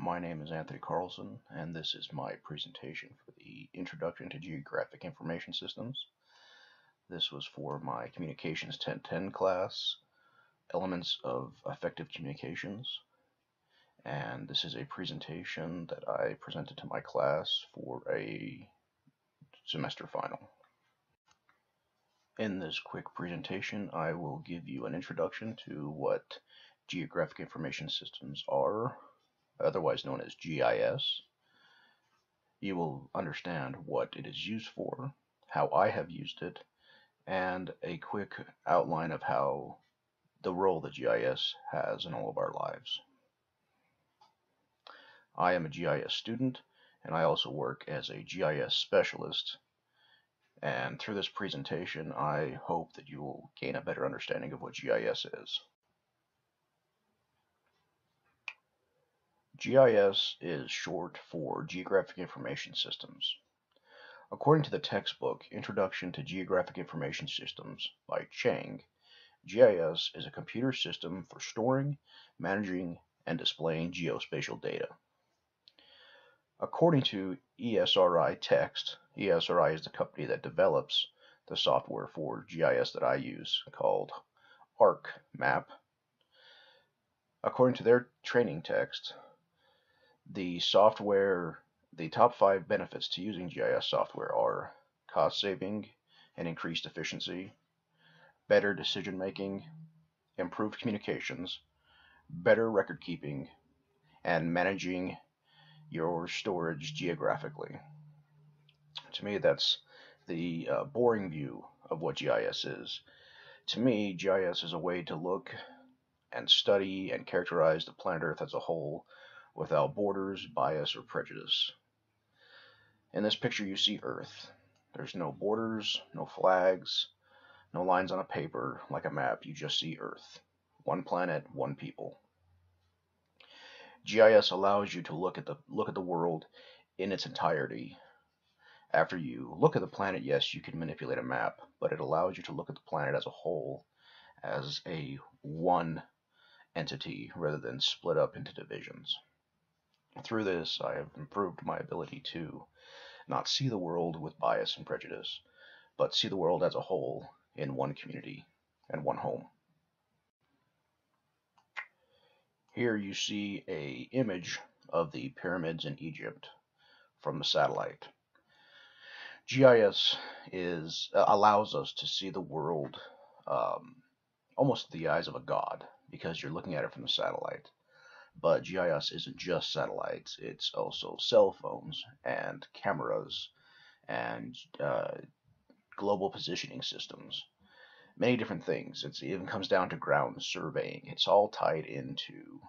my name is Anthony Carlson, and this is my presentation for the Introduction to Geographic Information Systems. This was for my Communications 1010 class, Elements of Effective Communications, and this is a presentation that I presented to my class for a semester final. In this quick presentation, I will give you an introduction to what Geographic Information Systems are, otherwise known as GIS. You will understand what it is used for, how I have used it, and a quick outline of how the role that GIS has in all of our lives. I am a GIS student, and I also work as a GIS specialist. And through this presentation, I hope that you will gain a better understanding of what GIS is. GIS is short for Geographic Information Systems. According to the textbook Introduction to Geographic Information Systems by Chang, GIS is a computer system for storing, managing, and displaying geospatial data. According to ESRI Text, ESRI is the company that develops the software for GIS that I use, called ArcMap. According to their training text, the top 5 benefits to using GIS software are cost saving and increased efficiency, better decision making, improved communications, better record keeping, and managing your storage geographically. To me, that's the boring view of what GIS is. To me, GIS is a way to look and study and characterize the planet Earth as a whole without borders, bias, or prejudice. In this picture, you see Earth. There's no borders, no flags, no lines on a paper like a map. You just see Earth. One planet, one people. GIS allows you to look at the world in its entirety. After you look at the planet, yes, you can manipulate a map, but it allows you to look at the planet as a whole, as a one entity, rather than split up into divisions. Through this, I have improved my ability to not see the world with bias and prejudice, but see the world as a whole in one community and one home. Here you see an image of the pyramids in Egypt from the satellite. GIS allows us to see the world almost through the eyes of a god, because you're looking at it from the satellite. But GIS isn't just satellites, it's also cell phones and cameras and global positioning systems. Many different things. It even comes down to ground surveying. It's all tied into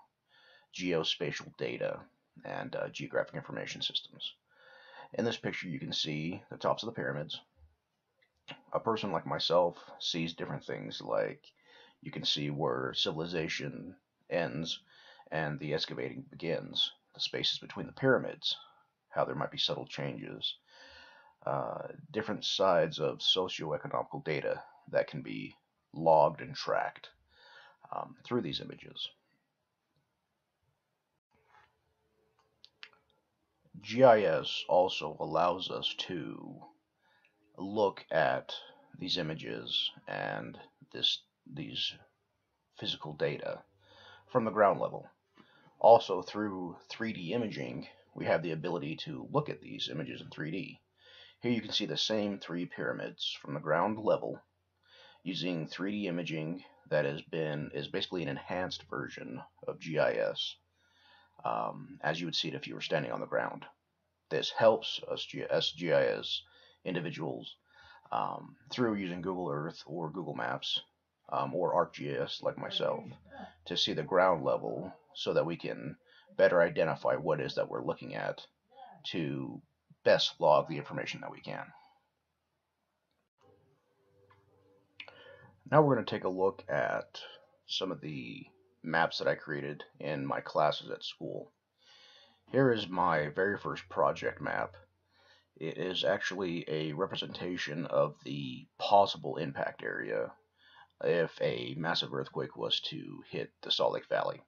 geospatial data and geographic information systems. In this picture, you can see the tops of the pyramids. A person like myself sees different things, like you can see where civilization ends and the excavating begins, the spaces between the pyramids, how there might be subtle changes, different sides of socioeconomical data that can be logged and tracked through these images. GIS also allows us to look at these images and these physical data from the ground level. Also, through 3D imaging, we have the ability to look at these images in 3D. Here you can see the same 3 pyramids from the ground level using 3D imaging that is basically an enhanced version of GIS, as you would see it if you were standing on the ground. This helps us GIS individuals through using Google Earth or Google Maps or ArcGIS like myself to see the ground level, so that we can better identify what it is that we're looking at to best log the information that we can. Now we're going to take a look at some of the maps that I created in my classes at school. Here is my very first project map. It is actually a representation of the possible impact area if a massive earthquake was to hit the Salt Lake Valley.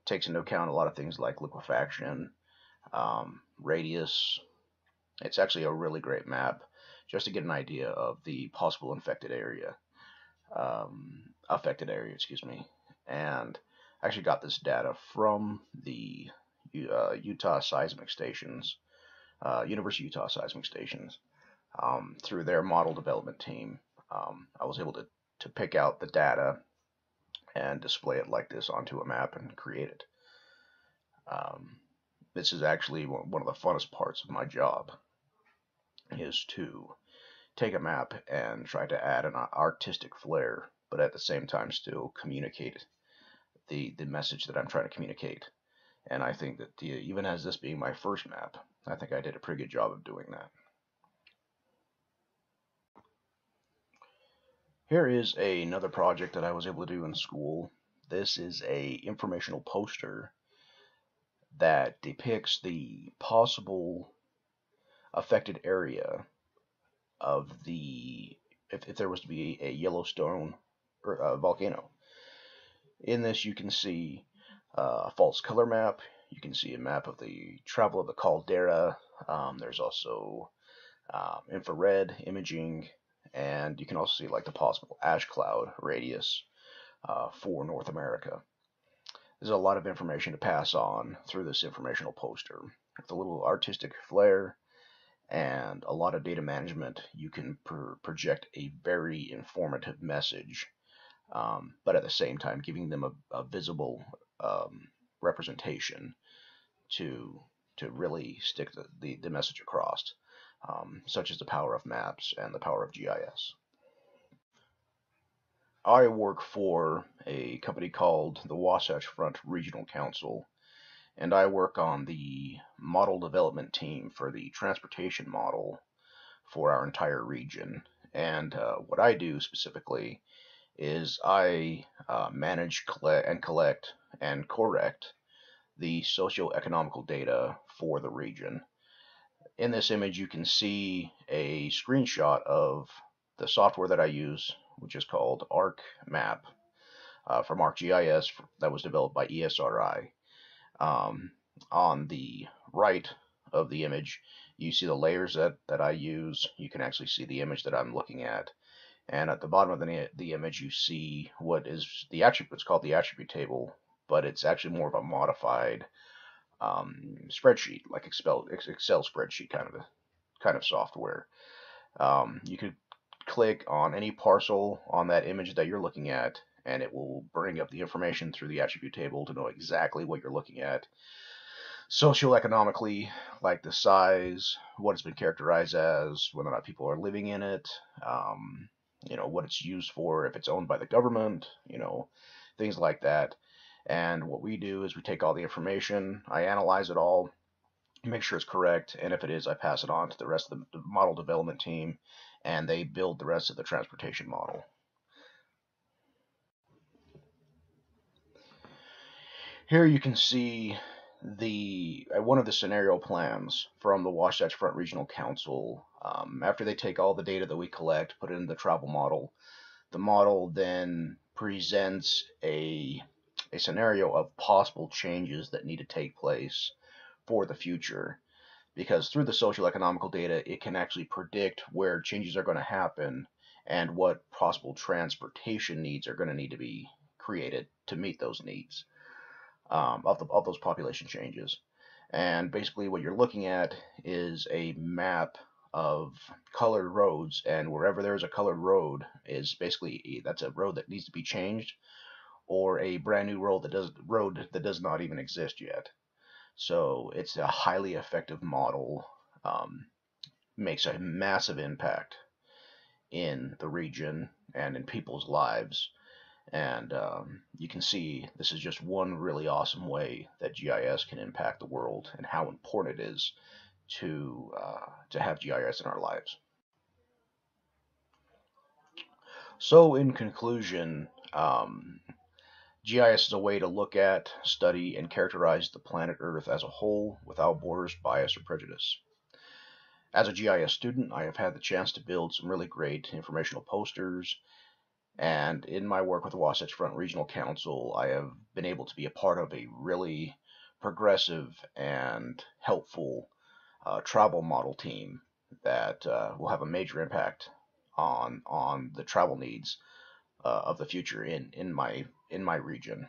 takes into account a lot of things like liquefaction, radius. It's actually a really great map just to get an idea of the possible affected area, excuse me. And I actually got this data from the Utah seismic stations, University of Utah seismic stations, through their model development team. I was able to pick out the data and display it like this onto a map and create it. This is actually one of the funnest parts of my job, is to take a map and try to add an artistic flair, but at the same time still communicate the message that I'm trying to communicate. And I think that even as this being my first map, I think I did a pretty good job of doing that. Here is another project that I was able to do in school. This is a informational poster that depicts the possible affected area of if there was to be a Yellowstone volcano. In this, you can see a false color map. You can see a map of the travel of the caldera. There's also infrared imaging, and you can also see like the possible ash cloud radius for North America. There's a lot of information to pass on through this informational poster. With a little artistic flair and a lot of data management, you can project a very informative message, but at the same time giving them a visible representation to really stick the message across, such as the power of maps and the power of GIS. I work for a company called the Wasatch Front Regional Council, and I work on the model development team for the transportation model for our entire region. And what I do specifically is I manage, collect, and correct the socioeconomical data for the region. In this image, you can see a screenshot of the software that I use, which is called ArcMap from ArcGIS that was developed by ESRI. On the right of the image, you see the layers that I use. You can actually see the image that I'm looking at. And at the bottom of the image, you see what is the attribute. It's called the attribute table, but it's actually more of a modified spreadsheet, like Excel spreadsheet kind of software. You could click on any parcel on that image that you're looking at, and it will bring up the information through the attribute table to know exactly what you're looking at. Socioeconomically, like the size, what it's been characterized as, whether or not people are living in it, what it's used for, if it's owned by the government, things like that. And what we do is we take all the information, I analyze it all, make sure it's correct, and if it is, I pass it on to the rest of the model development team, and they build the rest of the transportation model. Here you can see one of the scenario plans from the Wasatch Front Regional Council. After they take all the data that we collect, put it in the travel model, the model then presents a scenario of possible changes that need to take place for the future. Because through the social economical data, it can actually predict where changes are going to happen and what possible transportation needs are going to need to be created to meet those needs of those population changes. And basically, what you're looking at is a map of colored roads, and wherever there's a colored road is basically that's a road that needs to be changed, or a brand new road that does not even exist yet. So it's a highly effective model, makes a massive impact in the region and in people's lives. And you can see this is just one really awesome way that GIS can impact the world and how important it is to have GIS in our lives. So in conclusion, GIS is a way to look at, study, and characterize the planet Earth as a whole without borders, bias, or prejudice. As a GIS student, I have had the chance to build some really great informational posters And in my work with the Wasatch Front Regional Council, I have been able to be a part of a really progressive and helpful travel model team that will have a major impact on the travel needs of the future in my region.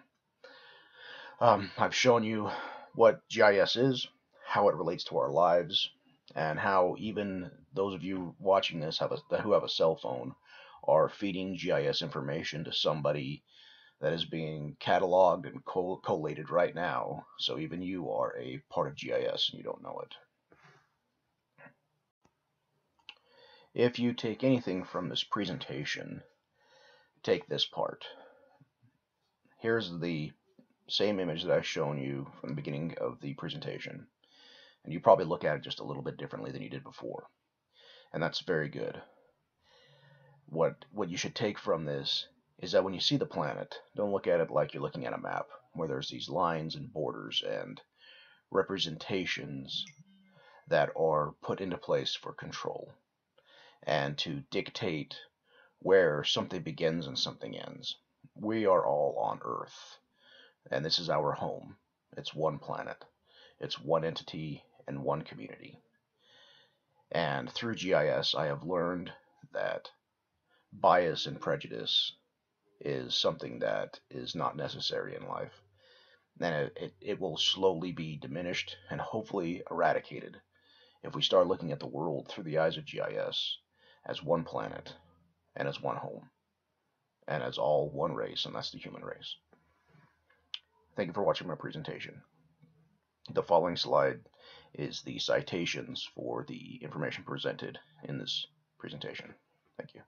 I've shown you what GIS is, how it relates to our lives, and how even those of you watching this who have a cell phone are feeding GIS information to somebody that is being cataloged and collated right now. So even you are a part of GIS and you don't know it. If you take anything from this presentation, take this part. Here's the same image that I've shown you from the beginning of the presentation. And you probably look at it just a little bit differently than you did before. And that's very good. What you should take from this is that when you see the planet, don't look at it like you're looking at a map where there's these lines and borders and representations that are put into place for control and to dictate where something begins and something ends. We are all on Earth, and this is our home. It's one planet, it's one entity, and one community. And through GIS, I have learned that bias and prejudice is something that is not necessary in life. And it will slowly be diminished and hopefully eradicated if we start looking at the world through the eyes of GIS as one planet and as one home and as all one race, and that's the human race. Thank you for watching my presentation. The following slide is the citations for the information presented in this presentation. Thank you.